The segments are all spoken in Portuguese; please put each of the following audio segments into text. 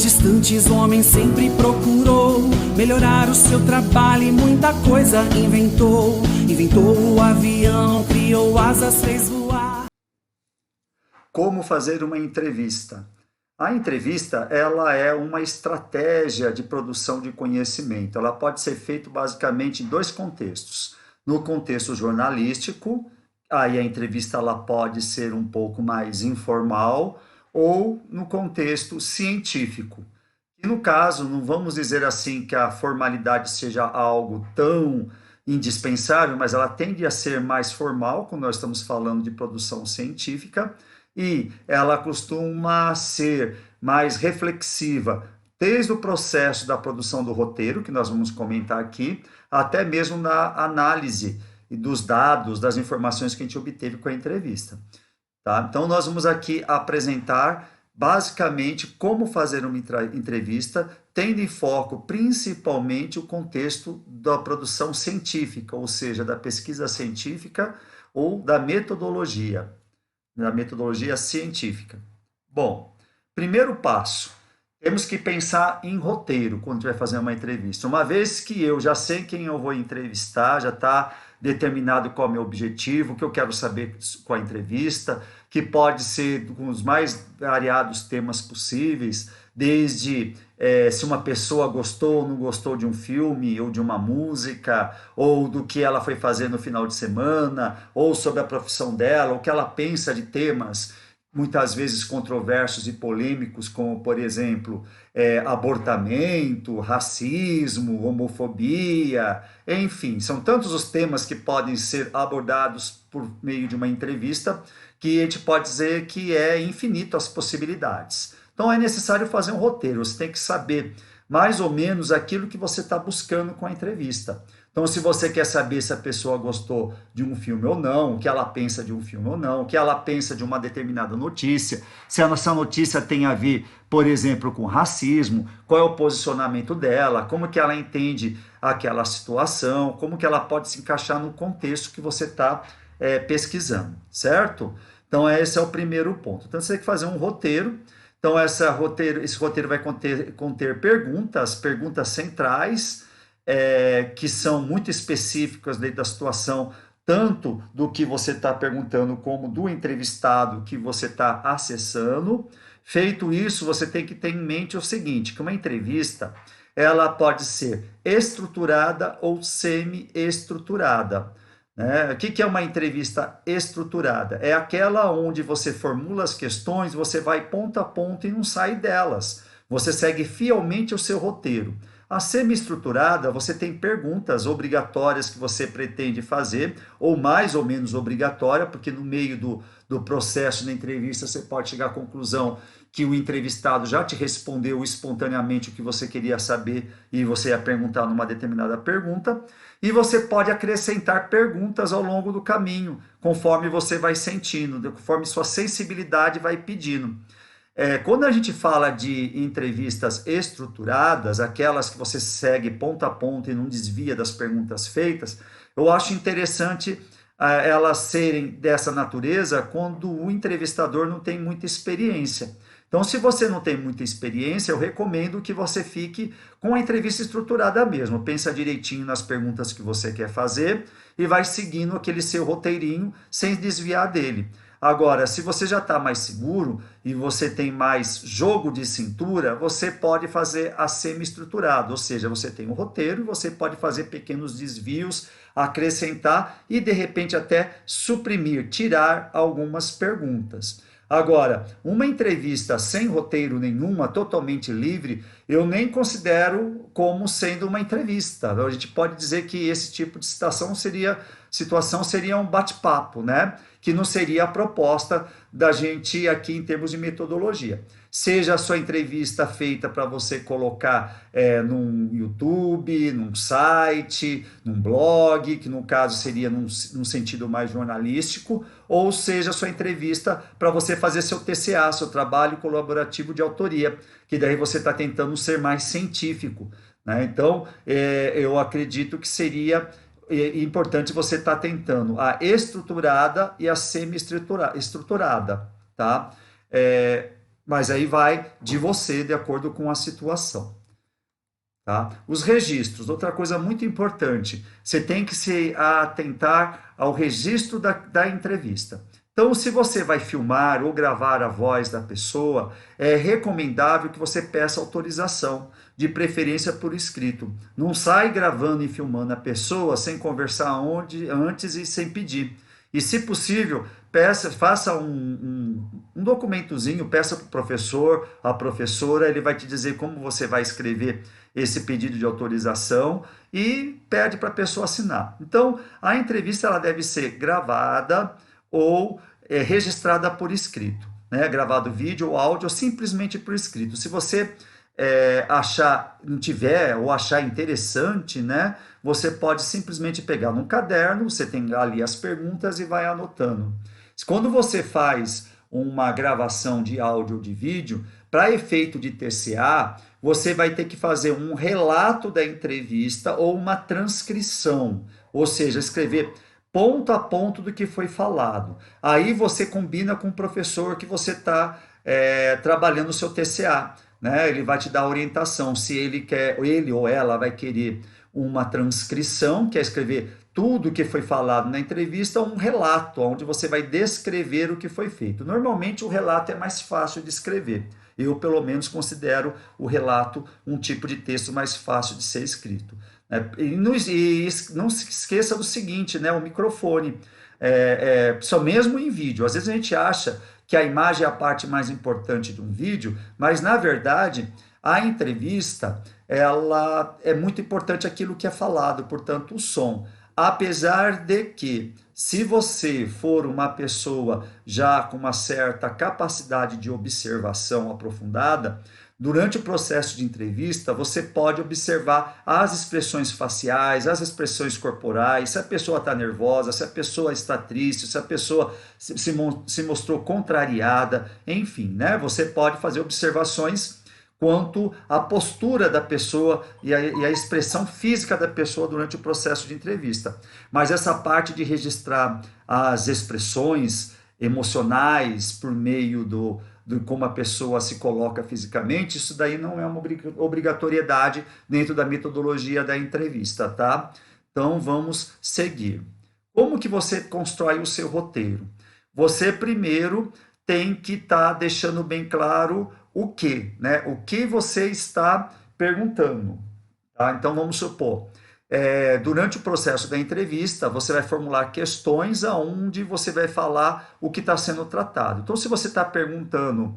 lugares distantes o homem sempre procurou melhorar o seu trabalho e muita coisa inventou. Inventou o avião, criou asas, fez voar. Como fazer uma entrevista? A entrevista, ela é uma estratégia de produção de conhecimento. Ela pode ser feita basicamente em dois contextos. No contexto jornalístico, aí a entrevista ela pode ser um pouco mais informal, ou no contexto científico. E no caso, não vamos dizer assim que a formalidade seja algo tão indispensável, mas ela tende a ser mais formal quando nós estamos falando de produção científica, e ela costuma ser mais reflexiva, desde o processo da produção do roteiro, que nós vamos comentar aqui, até mesmo na análise dos dados, das informações que a gente obteve com a entrevista. Tá? Então, nós vamos aqui apresentar basicamente como fazer uma entrevista, tendo em foco principalmente o contexto da produção científica, ou seja, da pesquisa científica ou da metodologia científica. Bom, primeiro passo, temos que pensar em roteiro quando a gente vai fazer uma entrevista. Uma vez que eu já sei quem eu vou entrevistar, já está determinado qual é o meu objetivo, o que eu quero saber com a entrevista, que pode ser com os mais variados temas possíveis, desde se uma pessoa gostou ou não gostou de um filme, ou de uma música, ou do que ela foi fazer no final de semana, ou sobre a profissão dela, ou o que ela pensa de temas muitas vezes controversos e polêmicos, como, por exemplo, abortamento, racismo, homofobia, enfim, são tantos os temas que podem ser abordados por meio de uma entrevista que a gente pode dizer que é infinito as possibilidades. Então é necessário fazer um roteiro, você tem que saber mais ou menos aquilo que você está buscando com a entrevista. Então, se você quer saber se a pessoa gostou de um filme ou não, o que ela pensa de um filme ou não, o que ela pensa de uma determinada notícia, se essa notícia tem a ver, por exemplo, com racismo, qual é o posicionamento dela, como que ela entende aquela situação, como que ela pode se encaixar no contexto que você está pesquisando, certo? Então, esse é o primeiro ponto. Então, você tem que fazer um roteiro. Então, esse roteiro vai conter perguntas centrais, que são muito específicas dentro da situação, tanto do que você está perguntando, como do entrevistado que você está acessando. Feito isso, você tem que ter em mente o seguinte, que uma entrevista, ela pode ser estruturada ou semi-estruturada. O que é uma entrevista estruturada? É aquela onde você formula as questões, você vai ponto a ponto e não sai delas. Você segue fielmente o seu roteiro. A semi-estruturada, você tem perguntas obrigatórias que você pretende fazer, ou mais ou menos obrigatória, porque no meio do processo da entrevista você pode chegar à conclusão que o entrevistado já te respondeu espontaneamente o que você queria saber e você ia perguntar numa determinada pergunta. E você pode acrescentar perguntas ao longo do caminho, conforme você vai sentindo, conforme sua sensibilidade vai pedindo. Quando a gente fala de entrevistas estruturadas, aquelas que você segue ponto a ponto e não desvia das perguntas feitas, eu acho interessante elas serem dessa natureza quando o entrevistador não tem muita experiência. Então, se você não tem muita experiência, eu recomendo que você fique com a entrevista estruturada mesmo. Pensa direitinho nas perguntas que você quer fazer e vai seguindo aquele seu roteirinho sem desviar dele. Agora, se você já está mais seguro e você tem mais jogo de cintura, você pode fazer a semi-estruturada, ou seja, você tem um roteiro, você pode fazer pequenos desvios, acrescentar e, de repente, até suprimir, tirar algumas perguntas. Agora, uma entrevista sem roteiro nenhuma, totalmente livre, eu nem considero como sendo uma entrevista. A gente pode dizer que esse tipo de situação seria um bate-papo, né? Que não seria a proposta da gente aqui em termos de metodologia. Seja a sua entrevista feita para você colocar num YouTube, num site, num blog, que no caso seria num sentido mais jornalístico, ou seja a sua entrevista para você fazer seu TCA, seu trabalho colaborativo de autoria, que daí você está tentando ser mais científico, né? Então, eu acredito que seria importante você estar tentando a estruturada e a semi-estruturada, tá? Mas aí vai de você, de acordo com a situação. Tá? Os registros, outra coisa muito importante, você tem que se atentar ao registro da entrevista. Então, se você vai filmar ou gravar a voz da pessoa, é recomendável que você peça autorização, de preferência por escrito. Não sai gravando e filmando a pessoa sem conversar antes e sem pedir. E, se possível, faça um documentozinho, peça para o professor, a professora, ele vai te dizer como você vai escrever esse pedido de autorização e pede para a pessoa assinar. Então, a entrevista ela deve ser gravada ou registrada por escrito, né? Gravado vídeo ou áudio ou simplesmente por escrito. Se você não tiver ou achar interessante, né? Você pode simplesmente pegar num caderno, você tem ali as perguntas e vai anotando. Quando você faz uma gravação de áudio ou de vídeo, para efeito de TCA, você vai ter que fazer um relato da entrevista ou uma transcrição, ou seja, escrever ponto a ponto do que foi falado. Aí você combina com o professor que você está trabalhando o seu TCA, né? Ele vai te dar orientação se ele ou ela vai querer uma transcrição, que é escrever tudo o que foi falado na entrevista, ou um relato, onde você vai descrever o que foi feito. Normalmente o relato é mais fácil de escrever. Eu, pelo menos, considero o relato um tipo de texto mais fácil de ser escrito. E não se esqueça do seguinte, né? O microfone, só mesmo em vídeo. Às vezes a gente acha que a imagem é a parte mais importante de um vídeo, mas, na verdade, a entrevista ela é muito importante aquilo que é falado, portanto, o som. Apesar de que, se você for uma pessoa já com uma certa capacidade de observação aprofundada, durante o processo de entrevista, você pode observar as expressões faciais, as expressões corporais, se a pessoa está nervosa, se a pessoa está triste, se a pessoa se mostrou contrariada, enfim, né? Você pode fazer observações quanto à postura da pessoa e a expressão física da pessoa durante o processo de entrevista. Mas essa parte de registrar as expressões emocionais por meio do como a pessoa se coloca fisicamente, isso daí não é uma obrigatoriedade dentro da metodologia da entrevista, tá? Então vamos seguir. Como que você constrói o seu roteiro? Você primeiro tem que estar deixando bem claro o que, né? O que você está perguntando, tá? Então vamos supor, durante o processo da entrevista, você vai formular questões aonde você vai falar o que está sendo tratado. Então, se você está perguntando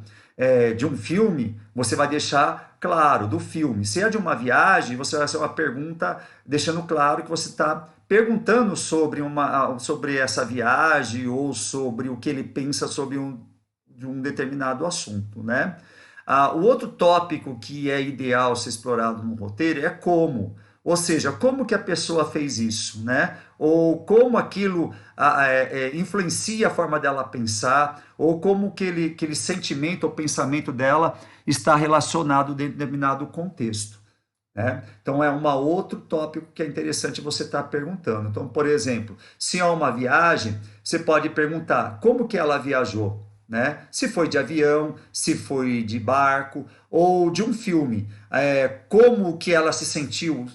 de um filme, você vai deixar claro do filme. Se é de uma viagem, você vai fazer uma pergunta deixando claro que você está perguntando sobre essa viagem ou sobre o que ele pensa sobre de um determinado assunto, né? O outro tópico que é ideal ser explorado no roteiro é como. Ou seja, como que a pessoa fez isso, né? Ou como aquilo influencia a forma dela pensar, ou como que aquele sentimento ou pensamento dela está relacionado dentro de determinado contexto, né? Então, é um outro tópico que é interessante você estar perguntando. Então, por exemplo, se há uma viagem, você pode perguntar como que ela viajou, né? Se foi de avião, se foi de barco ou de um filme, como que ela se sentiu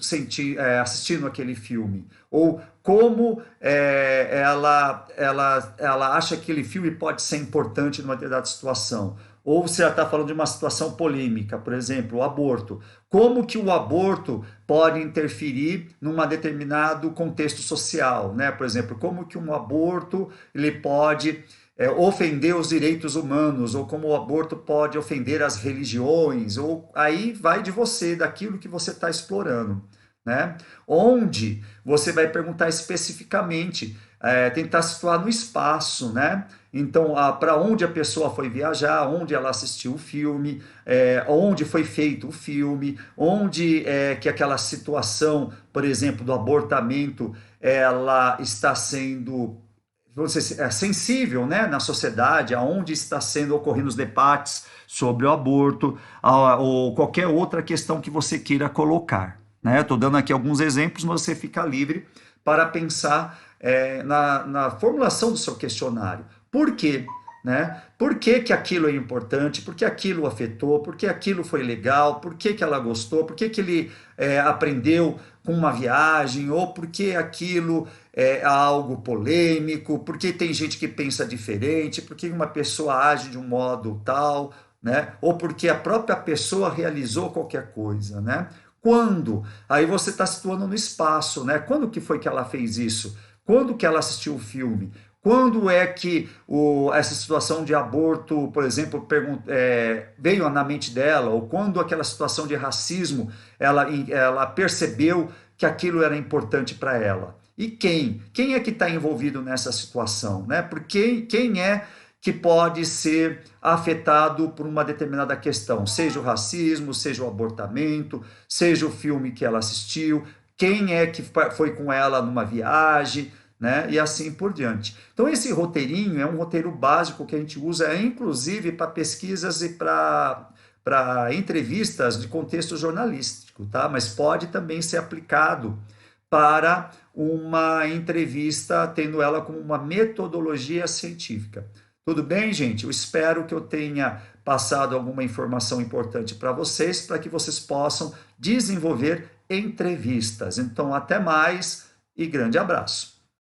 assistindo aquele filme, ou como ela acha que aquele filme pode ser importante numa determinada situação, ou se ela está falando de uma situação polêmica, por exemplo, o aborto, como que o aborto pode interferir num determinado contexto social, né? Por exemplo, como que um aborto ele pode ofender os direitos humanos, ou como o aborto pode ofender as religiões, ou aí vai de você, daquilo que você está explorando, né? Onde você vai perguntar especificamente, tentar situar no espaço, né? Então, para onde a pessoa foi viajar, onde ela assistiu o filme, onde foi feito o filme, onde que aquela situação, por exemplo, do abortamento, ela está sendo sensível, né, na sociedade, aonde está sendo ocorrendo os debates sobre o aborto, ou qualquer outra questão que você queira colocar, né? Estou dando aqui alguns exemplos, mas você fica livre para pensar na formulação do seu questionário. Por quê? né? Por que que aquilo é importante, por que aquilo afetou, por que aquilo foi legal, por que que ela gostou, por que que ele aprendeu com uma viagem, ou por que aquilo é algo polêmico, por que tem gente que pensa diferente, por que uma pessoa age de um modo tal, né? Ou porque a própria pessoa realizou qualquer coisa, né? Quando? Aí você está situando no espaço, né? Quando que foi que ela fez isso? Quando que ela assistiu o filme? Quando é que essa situação de aborto, por exemplo, veio na mente dela? Ou quando aquela situação de racismo, ela percebeu que aquilo era importante para ela? E quem? Quem é que está envolvido nessa situação? Né? Porque quem é que pode ser afetado por uma determinada questão? Seja o racismo, seja o abortamento, seja o filme que ela assistiu, quem é que foi com ela numa viagem, né? E assim por diante. Então, esse roteirinho é um roteiro básico que a gente usa, inclusive, para pesquisas e para entrevistas de contexto jornalístico, tá? Mas pode também ser aplicado para uma entrevista, tendo ela como uma metodologia científica. Tudo bem, gente? Eu espero que eu tenha passado alguma informação importante para que vocês possam desenvolver entrevistas. Então, até mais e grande abraço.